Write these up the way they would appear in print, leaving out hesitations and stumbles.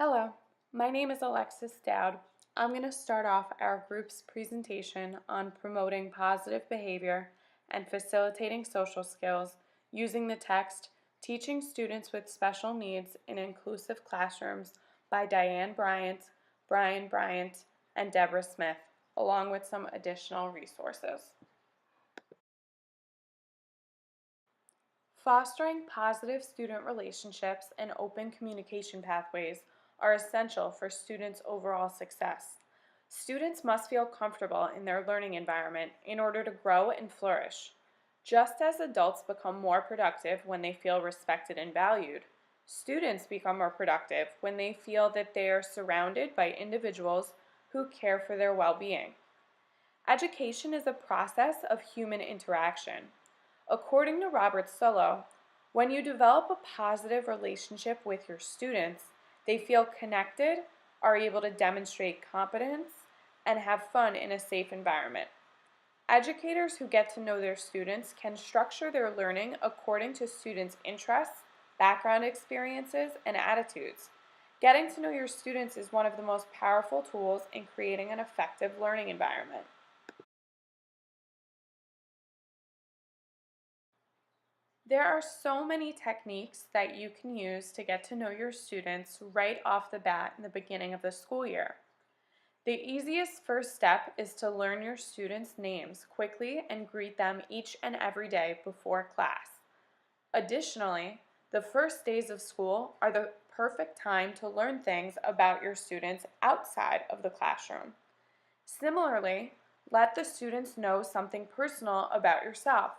Hello, my name is Alexis Dowd. I'm going to start off our group's presentation on promoting positive behavior and facilitating social skills using the text Teaching Students with Special Needs in Inclusive Classrooms by Diane Bryant, Brian Bryant, and Deborah Smith, along with some additional resources. Fostering positive student relationships and open communication pathways are essential for students' overall success. Students must feel comfortable in their learning environment in order to grow and flourish. Just as adults become more productive when they feel respected and valued, students become more productive when they feel that they are surrounded by individuals who care for their well-being. Education is a process of human interaction. According to Robert Solow, when you develop a positive relationship with your students, they feel connected, are able to demonstrate competence, and have fun in a safe environment. Educators who get to know their students can structure their learning according to students' interests, background experiences, and attitudes. Getting to know your students is one of the most powerful tools in creating an effective learning environment. There are so many techniques that you can use to get to know your students right off the bat in the beginning of the school year. The easiest first step is to learn your students' names quickly and greet them each and every day before class. Additionally, the first days of school are the perfect time to learn things about your students outside of the classroom. Similarly, let the students know something personal about yourself.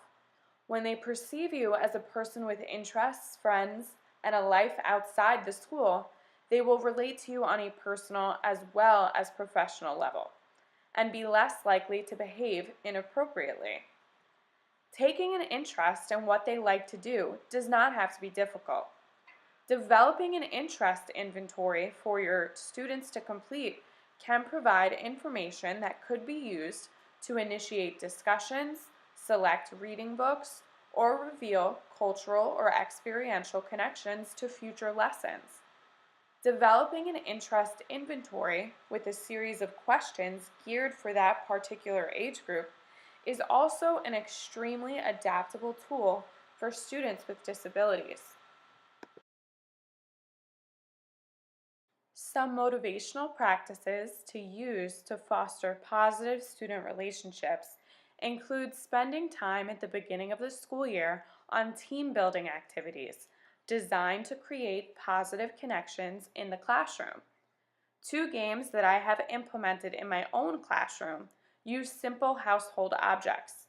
When they perceive you as a person with interests, friends, and a life outside the school, they will relate to you on a personal as well as professional level and be less likely to behave inappropriately. Taking an interest in what they like to do does not have to be difficult. Developing an interest inventory for your students to complete can provide information that could be used to initiate discussions, select reading books, or reveal cultural or experiential connections to future lessons. Developing an interest inventory with a series of questions geared for that particular age group is also an extremely adaptable tool for students with disabilities. Some motivational practices to use to foster positive student relationships include spending time at the beginning of the school year on team building activities designed to create positive connections in the classroom. Two games that I have implemented in my own classroom use simple household objects.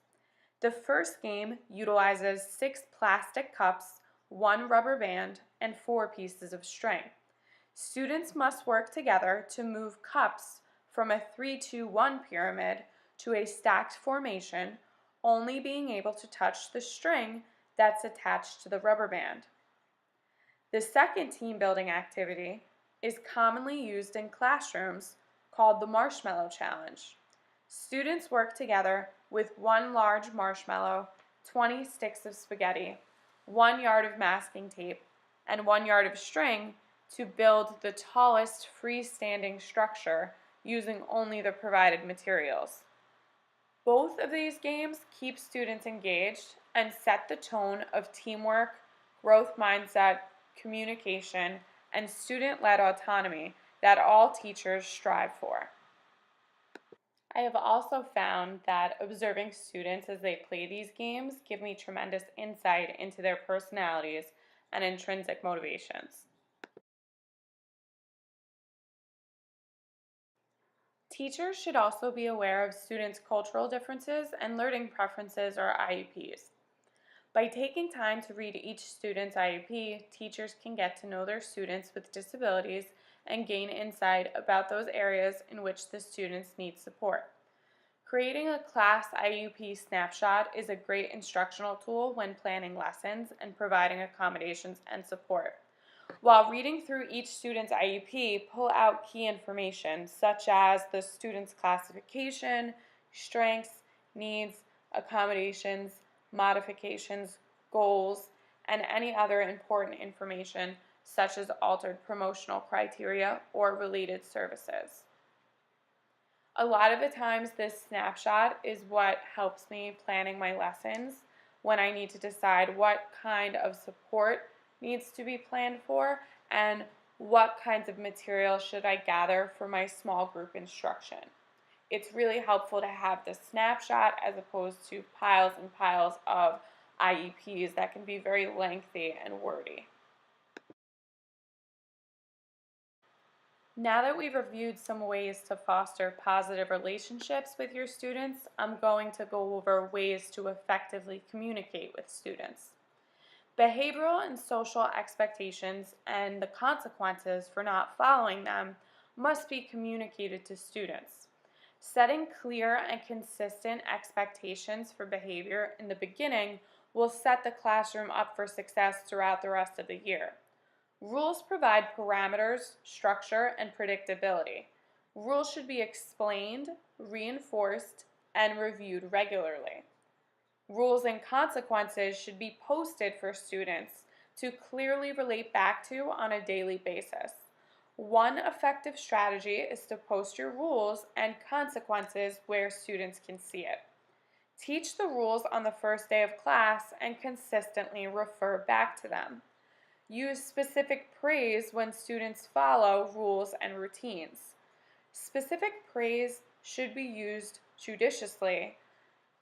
The first game utilizes 6 plastic cups, 1 rubber band, and 4 pieces of string. Students must work together to move cups from a 3-2-1 pyramid to a stacked formation, only being able to touch the string that's attached to the rubber band. The second team building activity is commonly used in classrooms called the Marshmallow Challenge. Students work together with 1 large marshmallow, 20 sticks of spaghetti, 1 yard of masking tape, and 1 yard of string to build the tallest freestanding structure using only the provided materials. Both of these games keep students engaged and set the tone of teamwork, growth mindset, communication, and student-led autonomy that all teachers strive for. I have also found that observing students as they play these games give me tremendous insight into their personalities and intrinsic motivations. Teachers should also be aware of students' cultural differences and learning preferences or IEPs. By taking time to read each student's IEP, teachers can get to know their students with disabilities and gain insight about those areas in which the students need support. Creating a class IUP snapshot is a great instructional tool when planning lessons and providing accommodations and support. While reading through each student's IEP, pull out key information such as the student's classification, strengths, needs, accommodations, modifications, goals, and any other important information such as altered promotional criteria or related services. A lot of the times this snapshot is what helps me planning my lessons when I need to decide what kind of support needs to be planned for and what kinds of material should I gather for my small group instruction. It's really helpful to have the snapshot as opposed to piles and piles of IEPs that can be very lengthy and wordy. Now that we've reviewed some ways to foster positive relationships with your students, I'm going to go over ways to effectively communicate with students. Behavioral and social expectations and the consequences for not following them must be communicated to students. Setting clear and consistent expectations for behavior in the beginning will set the classroom up for success throughout the rest of the year. Rules provide parameters, structure, and predictability. Rules should be explained, reinforced, and reviewed regularly. Rules and consequences should be posted for students to clearly relate back to on a daily basis. One effective strategy is to post your rules and consequences where students can see it. Teach the rules on the first day of class and consistently refer back to them. Use specific praise when students follow rules and routines. Specific praise should be used judiciously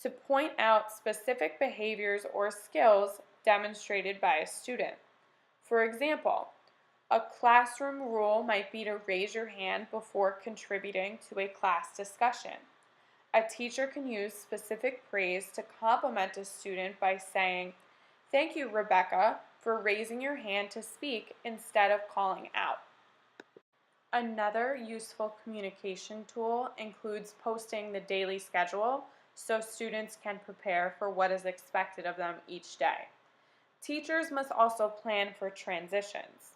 to point out specific behaviors or skills demonstrated by a student. For example, a classroom rule might be to raise your hand before contributing to a class discussion. A teacher can use specific praise to compliment a student by saying, "Thank you, Rebecca, for raising your hand to speak instead of calling out." Another useful communication tool includes posting the daily schedule so students can prepare for what is expected of them each day. Teachers must also plan for transitions.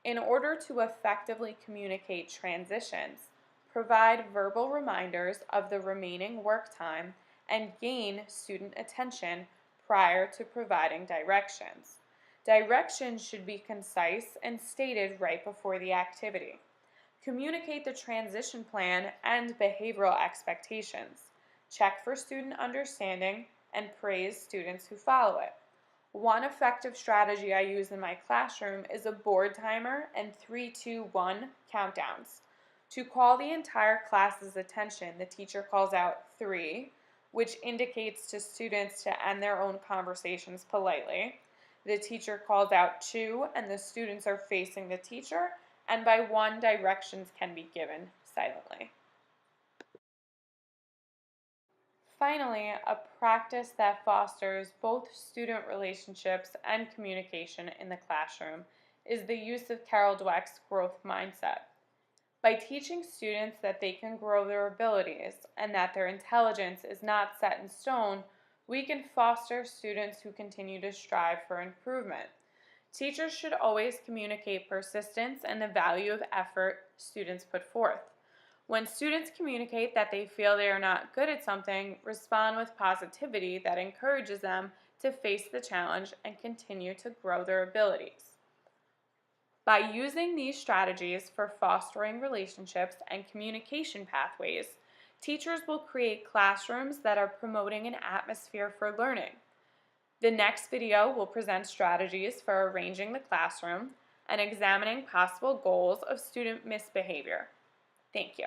In order to effectively communicate transitions, provide verbal reminders of the remaining work time and gain student attention prior to providing directions. Directions should be concise and stated right before the activity. Communicate the transition plan and behavioral expectations. Check for student understanding and praise students who follow it. One effective strategy I use in my classroom is a board timer and 3-2-1 countdowns. To call the entire class's attention, the teacher calls out 3, which indicates to students to end their own conversations politely. The teacher calls out 2, and the students are facing the teacher, and by 1, directions can be given silently. Finally, a practice that fosters both student relationships and communication in the classroom is the use of Carol Dweck's growth mindset. By teaching students that they can grow their abilities and that their intelligence is not set in stone, we can foster students who continue to strive for improvement. Teachers should always communicate persistence and the value of effort students put forth. When students communicate that they feel they are not good at something, respond with positivity that encourages them to face the challenge and continue to grow their abilities. By using these strategies for fostering relationships and communication pathways, teachers will create classrooms that are promoting an atmosphere for learning. The next video will present strategies for arranging the classroom and examining possible goals of student misbehavior. Thank you.